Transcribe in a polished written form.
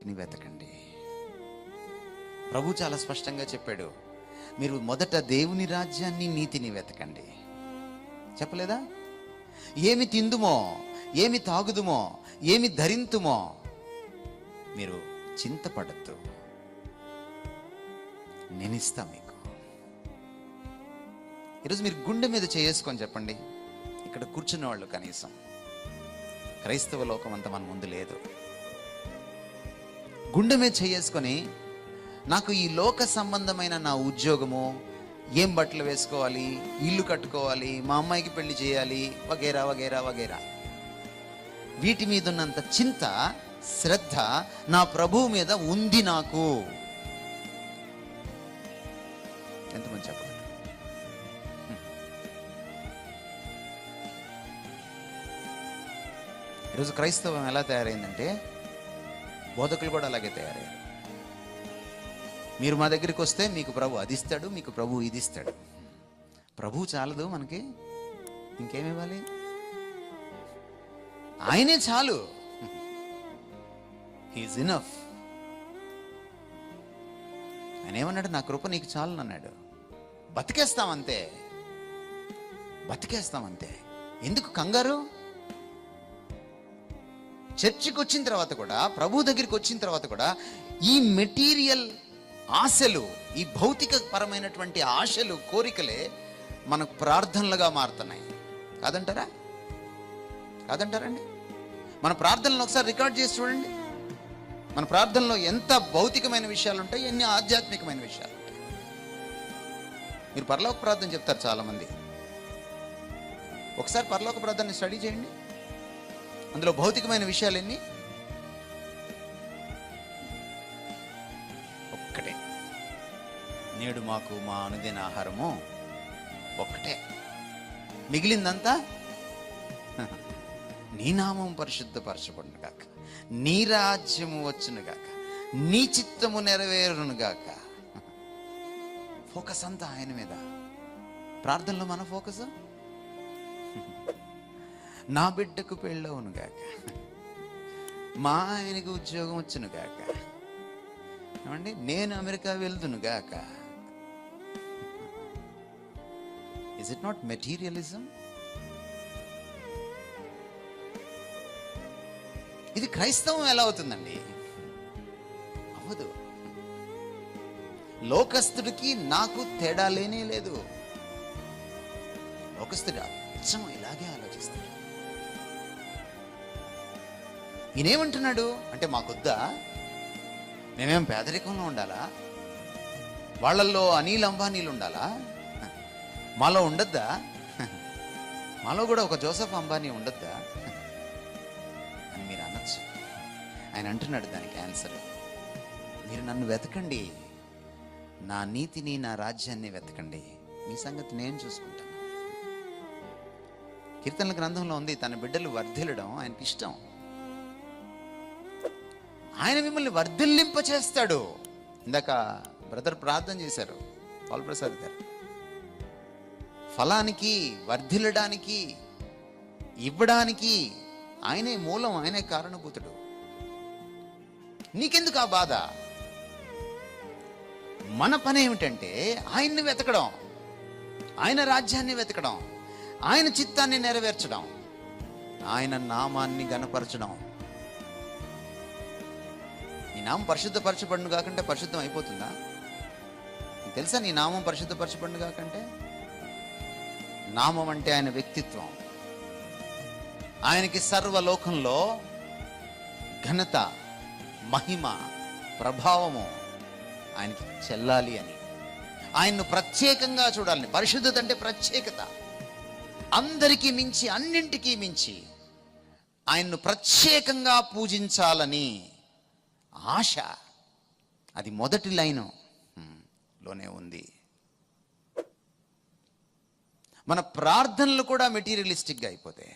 ని వెతకండి. ప్రభు చాలా స్పష్టంగా చెప్పాడు, మీరు మొదట దేవుని రాజ్యాన్ని, నీతిని వెతకండి. చెప్పలేదా? ఏమి తిందుమో, ఏమి తాగుదుమో, ఏమి ధరింతుమో మీరు చింతపడద్దు, నేనిస్తా మీకు. ఈరోజు మీరు గుండె మీద చేసుకొని చెప్పండి, ఇక్కడ కూర్చున్న వాళ్ళు కనీసం క్రైస్తవ లోకం అంతా మన ముందు లేదు. గుండె మీద చేసుకొని, నాకు ఈ లోక సంబంధమైన నా ఉద్యోగము, ఏం బట్టలు వేసుకోవాలి, ఇల్లు కట్టుకోవాలి, మా అమ్మాయికి పెళ్లి చేయాలి, వగేరా వగేరా వగేరా, వీటి మీద ఉన్నంత చింత, శ్రద్ధ నా ప్రభువు మీద ఉంది నాకు. ఎంతమంది చెప్పగలరు? ఈరోజు క్రైస్తవం ఎలా తయారైందంటే, బోధకులు కూడా అలాగే తయారయ్యారు. మీరు మా దగ్గరికి వస్తే మీకు ప్రభు అది ఇస్తాడు, మీకు ప్రభు ఇది ఇస్తాడు. ప్రభు చాలదు మనకి, ఇంకేమివ్వాలి? ఆయనే చాలు. He is enough. ఆయన ఏమన్నాడు? నా కృప నీకు చాలు అన్నాడు. బతికేస్తామంతే, బతికేస్తామంతే. ఎందుకు కంగారు? చర్చికి వచ్చిన తర్వాత కూడా, ప్రభు దగ్గరికి వచ్చిన తర్వాత కూడా ఈ మెటీరియల్ ఆశలు, ఈ భౌతిక పరమైనటువంటి ఆశలు, కోరికలే మనకు ప్రార్థనలుగా మారుతున్నాయి. కాదంటారా? కాదంటారండి? మన ప్రార్థనలు ఒకసారి రికార్డ్ చేసి చూడండి. మన ప్రార్థనలో ఎంత భౌతికమైన విషయాలు ఉంటాయి, ఎన్ని ఆధ్యాత్మికమైన విషయాలు ఉంటాయి. మీరు పరలోక ప్రార్థన చెప్తారు చాలామంది. ఒకసారి పరలోక ప్రార్థనని స్టడీ చేయండి. అందులో భౌతికమైన విషయాలు ఎన్ని? ఒక్కటే, నేడు మాకు మా అనుదిన ఆహారము ఒక్కటే, మిగిలిందంతా నీ నామం పరిశుద్ధపరచబడును గాక, నీ రాజ్యము వచ్చును గాక, నీ చిత్తము నెరవేరును గాక. ఫోకస్ అంతా ఆయన మీద. ప్రార్థనలో మన ఫోకస్, నా బిడ్డకు పెళ్ళవును గాక, మా ఆయనకు ఉద్యోగం వచ్చును గాక, ఏమండి నేను అమెరికా వెళ్తును గాక. Is it not materialism? ఇది క్రైస్తవం ఎలా అవుతుందండి? అవ్వదు. లోకస్తుడికి నాకు తేడా లేనే లేదు. లోకస్తుడు అచ్చం ఇలాగే ఆలోచిస్తాడు. ఈయనేమంటున్నాడు అంటే, మాకొద్దా? మేమేం పేదరికంలో ఉండాలా? వాళ్ళల్లో అనిల్ అంబానీలు ఉండాలా? మాలో ఉండద్దా? మాలో కూడా ఒక జోసెఫ్ అంబానీ ఉండద్దా అని మీరు అనొచ్చు. ఆయన అంటున్నాడు దానికి ఆన్సర్, మీరు నన్ను వెతకండి, నా నీతిని, నా రాజ్యాన్ని వెతకండి, మీ సంగతి నేను చూసుకుంటాను. కీర్తనల గ్రంథంలో ఉంది, తన బిడ్డలు వర్ధిల్లడం ఆయనకి ఇష్టం. ఆయన మిమ్మల్ని వర్ధిల్లింప చేస్తాడు. ఇందాక బ్రదర్ ప్రార్థన చేశారు, పాల్ ప్రసాద్ గారు. ఫలానికి, వర్ధిల్లడానికి, ఇవ్వడానికి ఆయనే మూలం, ఆయనే కారణభూతుడు. నీకెందుకు ఆ బాధ? మన పని ఏమిటంటే ఆయన్ని వెతకడం, ఆయన రాజ్యాన్ని వెతకడం, ఆయన చిత్తాన్ని నెరవేర్చడం, ఆయన నామాన్ని గణపరచడం. నీ నామం పరిశుద్ధపరచబడును కాకంటే పరిశుద్ధం అయిపోతుందా? నీకు తెలుసా నీ నామం పరిశుద్ధపరచబడును కాకంటే? నామం అంటే ఆయన వ్యక్తిత్వం. ఆయనకి సర్వలోకంలో ఘనత, మహిమ, ప్రభావము ఆయనకి చెల్లాలి అని, ఆయన్ను ప్రత్యేకంగా చూడాలని. పరిశుద్ధత అంటే ప్రత్యేకత. అందరికీ మించి, అన్నింటికీ మించి ఆయన్ను ప్రత్యేకంగా పూజించాలని ఆశ. అది మొదటి లైను లోనే ఉంది. మన ప్రార్థనలు కూడా మెటీరియలిస్టిక్గా అయిపోతాయి.